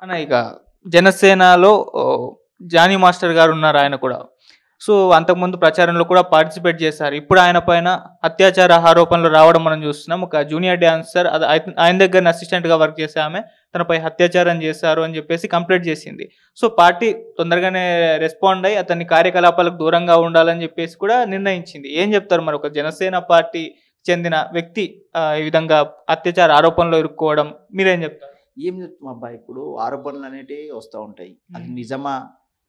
అన్న ఇక జనసేనలో జానీ మాస్టర్ గారు ఉన్నారు ఆయన కూడా. సో అంతకుముందు ప్రచారంలో కూడా పార్టిసిపేట్ చేశారు. ఇప్పుడు ఆయన పైన అత్యాచార ఆరోపణలు రావడం మనం చూస్తున్నాం. ఒక జూనియర్ డాన్సర్ అది ఆయన దగ్గర అసిస్టెంట్గా వర్క్ చేసే ఆమె తనపై అత్యాచారం చేశారు అని చెప్పేసి కంప్లైంట్ చేసింది. సో పార్టీ తొందరగానే రెస్పాండ్ అయ్యి అతన్ని కార్యకలాపాలకు దూరంగా ఉండాలని చెప్పేసి కూడా నిర్ణయించింది. ఏం చెప్తారు మరి ఒక జనసేన పార్టీ చెందిన వ్యక్తి ఈ విధంగా అత్యాచార ఆరోపణలో ఇరుక్కోవడం మీరేం చెప్తారు? ఏం చెప్తాం అబ్బా, ఇప్పుడు ఆరోపణలు అనేటివి వస్తూ ఉంటాయి. అది నిజమా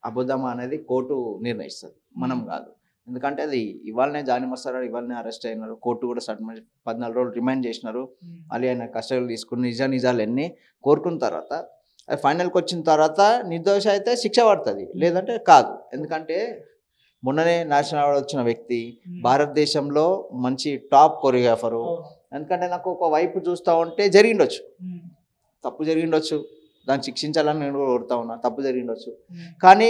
అబద్ధమా అనేది కోర్టు నిర్ణయిస్తుంది, మనం కాదు. ఎందుకంటే అది ఇవాళనే జానీ మాస్టర్ గారు ఇవాళనే అరెస్ట్ అయినారు. కోర్టు కూడా 14 రోజులు రిమైండ్ చేసినారు. మళ్ళీ ఆయన కస్టడీలో తీసుకుని నిజాలు అన్నీ కోరుకున్న తర్వాత అది ఫైనల్కి వచ్చిన తర్వాత నిర్దోష అయితే శిక్ష పడుతుంది, లేదంటే కాదు. ఎందుకంటే మొన్ననే నేషనల్ అవార్డు వచ్చిన వ్యక్తి, భారతదేశంలో మంచి టాప్ కొరియోగ్రాఫరు. ఎందుకంటే నాకు ఒక వైపు చూస్తూ ఉంటే జరిగిండొచ్చు, తప్పు జరిగిండొచ్చు, దాన్ని శిక్షించాలని నేను కూడా కోరుతా ఉన్నా. తప్పు జరిగిండొచ్చు, కానీ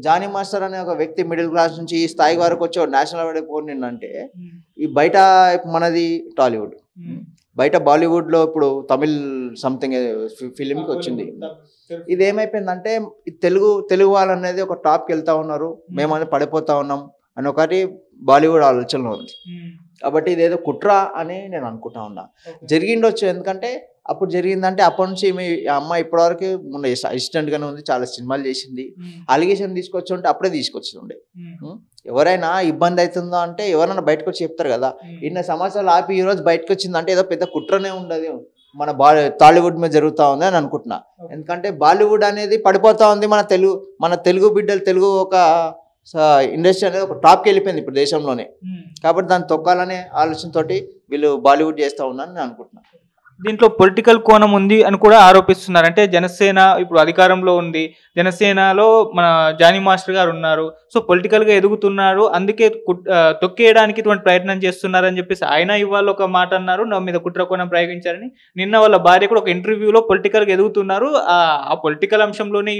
జానీ మాస్టర్ అనే ఒక వ్యక్తి మిడిల్ క్లాస్ నుంచి ఈ స్థాయి వరకు వచ్చి నేషనల్ అవార్డు పోయిందంటే ఈ బయట మనది టాలీవుడ్, బయట బాలీవుడ్లో ఇప్పుడు తమిళ్ సంథింగ్ ఫిలింకి వచ్చింది. ఇది ఏమైపోయిందంటే తెలుగు వాళ్ళు అనేది ఒక టాప్కి వెళ్తా ఉన్నారు, మేమనేది పడిపోతా ఉన్నాం అని ఒకటి బాలీవుడ్ ఆలోచనలో ఉంది. కాబట్టి ఇదేదో కుట్ర అని నేను అనుకుంటా ఉన్నా. జరిగిండొచ్చు, ఎందుకంటే అప్పుడు జరిగిందంటే అప్పటి నుంచి మీ అమ్మాయి ఇప్పటివరకు మొన్న అసిస్టెంట్గానే ఉంది, చాలా సినిమాలు చేసింది. అలిగేషన్ తీసుకొచ్చి ఉంటే అప్పుడే తీసుకొచ్చి ఉండే. ఎవరైనా ఇబ్బంది అవుతుందో అంటే ఎవరైనా బయటకు వచ్చి చెప్తారు కదా. ఇన్ని సంవత్సరాలు ఆపి ఈరోజు బయటకు వచ్చిందంటే ఏదో పెద్ద కుట్రనే ఉండదు, మన టాలీవుడ్ మీద జరుగుతూ ఉంది అని అనుకుంటున్నా. ఎందుకంటే బాలీవుడ్ అనేది పడిపోతూ ఉంది. మన తెలుగు బిడ్డలు, తెలుగు ఒక ఇండస్ట్రీ అనేది ఒక టాప్కి వెళ్ళిపోయింది ఇప్పుడు దేశంలోనే. కాబట్టి దాన్ని తొక్కాలనే ఆలోచనతోటి వీళ్ళు బాలీవుడ్ చేస్తూ ఉన్నారని నేను అనుకుంటున్నాను. దీంట్లో పొలిటికల్ కోణం ఉంది అని కూడా ఆరోపిస్తున్నారు. అంటే జనసేన ఇప్పుడు అధికారంలో ఉంది, జనసేనలో మన జానీ మాస్టర్ గారు ఉన్నారు. సో పొలిటికల్గా ఎదుగుతున్నారు, అందుకే తొక్కేయడానికి ఇటువంటి ప్రయత్నం చేస్తున్నారని చెప్పేసి ఆయన ఇవాళ ఒక మాట అన్నారు, నా మీద కుట్ర కోణం ప్రయోగించారని. నిన్న వాళ్ళ భార్య కూడా ఒక ఇంటర్వ్యూలో పొలిటికల్గా ఎదుగుతున్నారు, ఆ పొలిటికల్ అంశంలోనే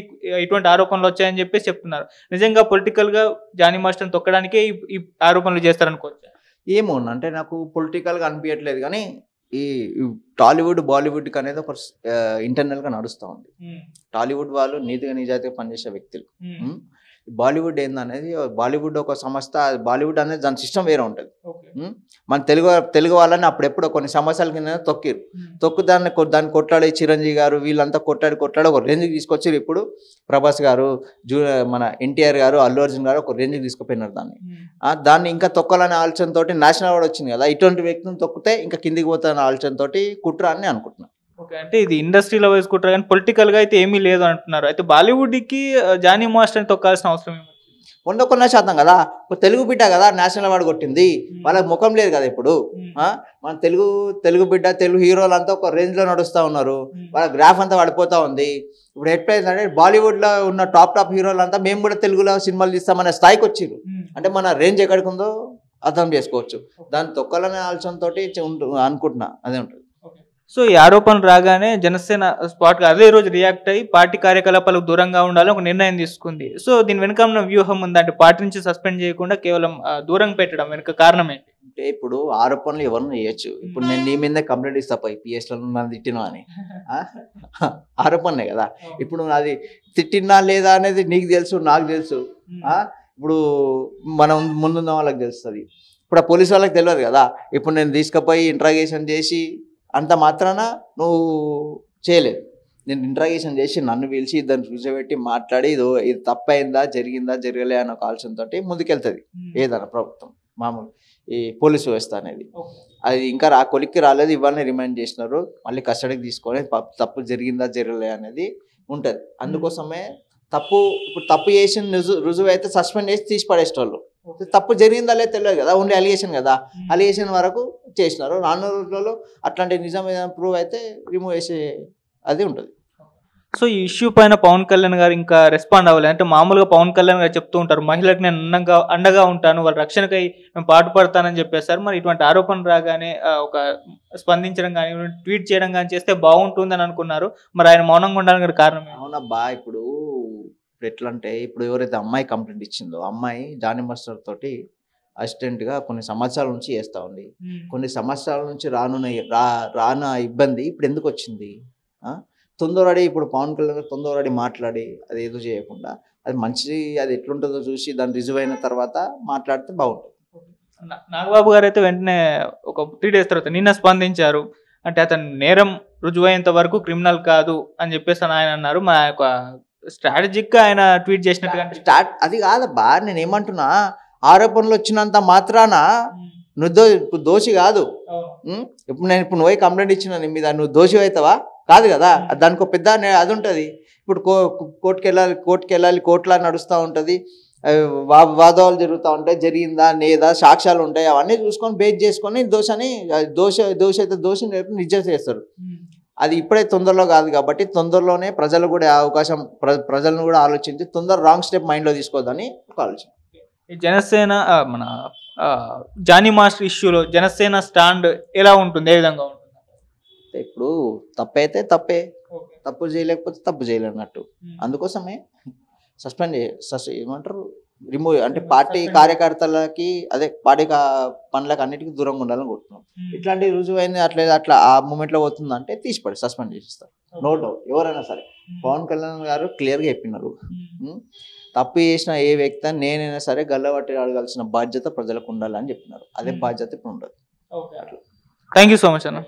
ఇటువంటి ఆరోపణలు వచ్చాయని చెప్పేసి చెప్తున్నారు. నిజంగా పొలిటికల్గా జానీ మాస్టర్ని తొక్కడానికే ఈ ఆరోపణలు చేస్తారనుకోవచ్చు. ఏమో అంటే నాకు పొలిటికల్గా అనిపించట్లేదు, కానీ ఈ టాలీవుడ్ బాలీవుడ్కి అనేది ఒక ఇంటర్నల్గా నడుస్తూ ఉంది. టాలీవుడ్ వాళ్ళు నీతిగా నిజాయితీగా పనిచేసే వ్యక్తులు. బాలీవుడ్ ఏందనేది, బాలీవుడ్ ఒక సంస్థ, బాలీవుడ్ అనేది దాని సిస్టమ్ వేరే ఉంటుంది. మన తెలుగు వాళ్ళని అప్పుడెప్పుడు కొన్ని సంవత్సరాల కింద తొక్కు దాన్ని కొట్లాడే చిరంజీవి గారు వీళ్ళంతా కొట్లాడి ఒక రేంజ్కి తీసుకొచ్చారు. ఇప్పుడు ప్రభాస్ గారు, మన ఎన్టీఆర్ గారు, అల్లు అర్జున్ గారు ఒక రేంజ్కి తీసుకుపోయినారు దాన్ని ఇంకా తొక్కాలనే ఆలోచనతో నేషనల్ అవార్డు వచ్చింది కదా. ఇటువంటి వ్యక్తిని తొక్కితే ఇంకా కిందికి పోతారనే ఆలోచనతో కుట్ర అని అనుకుంటున్నాను. ఓకే, అంటే ఇది ఇండస్ట్రీలో వేసుకుంటారు కానీ పొలిటికల్గా అయితే ఏమీ లేదు అంటున్నారు. అయితే బాలీవుడ్కి జానీ మాస్టర్ని తొక్కాల్సిన అవసరం ఏమి? 100% కదా, తెలుగు బిడ్డ కదా నేషనల్ అవార్డు కొట్టింది, వాళ్ళకి ముఖం లేదు కదా. ఇప్పుడు మన తెలుగు బిడ్డ, తెలుగు హీరోలు అంతా ఒక రేంజ్లో నడుస్తూ ఉన్నారు, వాళ్ళ గ్రాఫ్ అంతా పడిపోతూ ఉంది. ఇప్పుడు ఎట్లయిందంటే బాలీవుడ్లో ఉన్న టాప్ హీరోలు అంతా మేము కూడా తెలుగులో సినిమాలు తీస్తామనే స్థాయికి వచ్చిర్రు. అంటే మన రేంజ్ ఎక్కడికి ఉందో అర్థం చేసుకోవచ్చు. దాన్ని తొక్కాలనే ఆలోచనతో అనుకుంటున్నా, అదే ఉంటుంది. సో ఈ ఆరోపణలు రాగానే జనసేన స్పాట్గా అదే రోజు రియాక్ట్ అయ్యి పార్టీ కార్యకలాపాలకు దూరంగా ఉండాలని ఒక నిర్ణయం తీసుకుంది. సో దీని వెనుక ఉన్న వ్యూహం ఉందంటే పార్టీ నుంచి సస్పెండ్ చేయకుండా కేవలం దూరం పెట్టడం వెనుక కారణం ఏంటి? అంటే ఇప్పుడు ఆరోపణలు ఎవరిని చేయొచ్చు. ఇప్పుడు నేను నీ మీదే కంప్లైంట్ ఇస్తా పోయి పిఎస్లో నన్ను తిట్టినా అని, ఆరోపణనే కదా. ఇప్పుడు అది తిట్టినా లేదా అనేది నీకు తెలుసు, నాకు తెలుసు. ఇప్పుడు మనం ముందున్న వాళ్ళకి తెలుస్తుంది. ఇప్పుడు ఆ పోలీసు వాళ్ళకి తెలియదు కదా. ఇప్పుడు నేను తీసుకుపోయి ఇంట్రాగేషన్ చేసి అంత మాత్రాన నువ్వు చేయలేదు. నేను ఇంట్రాగేషన్ చేసి నన్ను పిలిచి ఇద్దరిని కూర్చోబెట్టి మాట్లాడి ఇది తప్పైందా, జరిగిందా, జరగలే అన్న ఒక ఆలోచనతో ముందుకెళ్తుంది ఏదైనా ప్రభుత్వం. మామూలు ఈ పోలీసు వ్యవస్థ అనేది అది ఇంకా కొలిక్కి రాలేదు, ఇవాళనే రిమైండ్ చేసినారు, మళ్ళీ కస్టడీకి తీసుకొని తప్పు జరిగిందా జరగలే అనేది ఉంటుంది. అందుకోసమే ఇప్పుడు తప్పు చేసిన రుజువు అయితే సస్పెండ్ చేసి తీసి పడేసేవాళ్ళు. తప్పు జరిగిందా లేదు తెలియదు కదా, ఓన్లీ అలిగేషన్ కదా. అలిగేషన్ వరకు చేసినారు, రానున్న రోజులలో అట్లాంటి నిజం ఏదైనా ప్రూవ్ అయితే రిమూవ్ చేసే అది ఉంటుంది. సో ఈ ఇష్యూ పైన పవన్ కళ్యాణ్ గారు ఇంకా రెస్పాండ్ అవ్వాలి. అంటే మామూలుగా పవన్ కళ్యాణ్ గారు చెప్తూ ఉంటారు, మహిళలకు నేను అండగా ఉంటాను, వాళ్ళ రక్షణకై నేను పాటుపడతానని చెప్పేశారు. మరి ఇటువంటి ఆరోపణ రాగానే ఒక స్పందించడం కానీ ట్వీట్ చేయడం కానీ చేస్తే బాగుంటుందని అనుకున్నారు. మరి ఆయన మౌనంగా ఉండడానికి కారణం? అవునబ్బా, ఇప్పుడు ఎట్లా అంటే ఇప్పుడు ఎవరైతే అమ్మాయి కంప్లైంట్ ఇచ్చిందో అమ్మాయి జానీ మాస్టర్ తోటి అసిస్టెంట్గా కొన్ని సంవత్సరాల నుంచి చేస్తూ ఉంది. కొన్ని సంవత్సరాల నుంచి రానున్న ఇబ్బంది ఇప్పుడు ఎందుకు వచ్చింది? తొందరడి ఇప్పుడు పవన్ కళ్యాణ్ గారు తొందరడి మాట్లాడి అది ఏదో చేయకుండా అది మంచి అది ఎట్లుంటుందో చూసి దాన్ని రిజర్వ్ అయిన తర్వాత మాట్లాడితే బాగుంటుంది. నాగబాబు గారు అయితే వెంటనే ఒక 3 days తర్వాత నిన్న స్పందించారు. అంటే అతను నేరం రుజువయ్యేంత వరకు క్రిమినల్ కాదు అని చెప్పేసి ఆయన అన్నారు. మా యొక్క స్ట్రాటజిక్గా ఆయన ట్వీట్ చేసినట్టుగా స్టార్ట్ అది కాదబ్బా, నేను ఏమంటున్నా, ఆరోపణలు వచ్చినంత మాత్రాన నువ్వు ఇప్పుడు దోషి కాదు. ఇప్పుడు నేను ఇప్పుడు నువ్వు కంప్లైంట్ ఇచ్చిన నీ మీద నువ్వు దోషి అవుతావా? కాదు కదా. దానికి ఒక పెద్ద అది ఉంటుంది. ఇప్పుడు కోర్టుకి వెళ్ళాలి, కోర్టులా నడుస్తూ ఉంటుంది, వాదాలు జరుగుతూ ఉంటాయి, జరిగిందా లేదా సాక్ష్యాలు ఉంటాయి, అవన్నీ చూసుకొని బేస్ చేసుకొని దోష అయితే దోషిని నిజం చేస్తారు. అది ఇప్పుడే తొందరలో కాదు కాబట్టి తొందరలోనే ప్రజలు కూడా అవకాశం ప్రజలను కూడా ఆలోచించి తొందర రాంగ్ స్టెప్ మైండ్లో తీసుకోవద్దని ఒక ఆలోచన. జనసేన మన జానీ మాస్టర్ ఇష్యూలో జనసేన స్టాండ్ ఎలా ఉంటుంది, ఏ విధంగా ఉంటుంది? ఇప్పుడు తప్పైతే తప్పే, తప్పు చేయలేకపోతే తప్పు చేయలేనట్టు. అందుకోసమే ఏమంటారు రిమూవ్ అంటే పార్టీ కార్యకర్తలకి అదే పార్టీ పనులకు అన్నిటికీ దూరంగా ఉండాలని కోరుతున్నాం. ఇట్లాంటి రుజువైంది అట్లా ఆ మూమెంట్లో పోతుందంటే తీసిపడి సస్పెండ్ చేసేస్తారు. నో డౌట్ ఎవరైనా సరే. పవన్ కళ్యాణ్ గారు క్లియర్గా చెప్పినారు, తప్పు చేసిన ఏ వ్యక్తి నేనైనా సరే గల్లబట్టి అడగాల్సిన బాధ్యత ప్రజలకు ఉండాలని చెప్పినారు. అదే బాధ్యత ఇప్పుడు ఉండదు. థ్యాంక్ యూ సో మచ్ అన్న.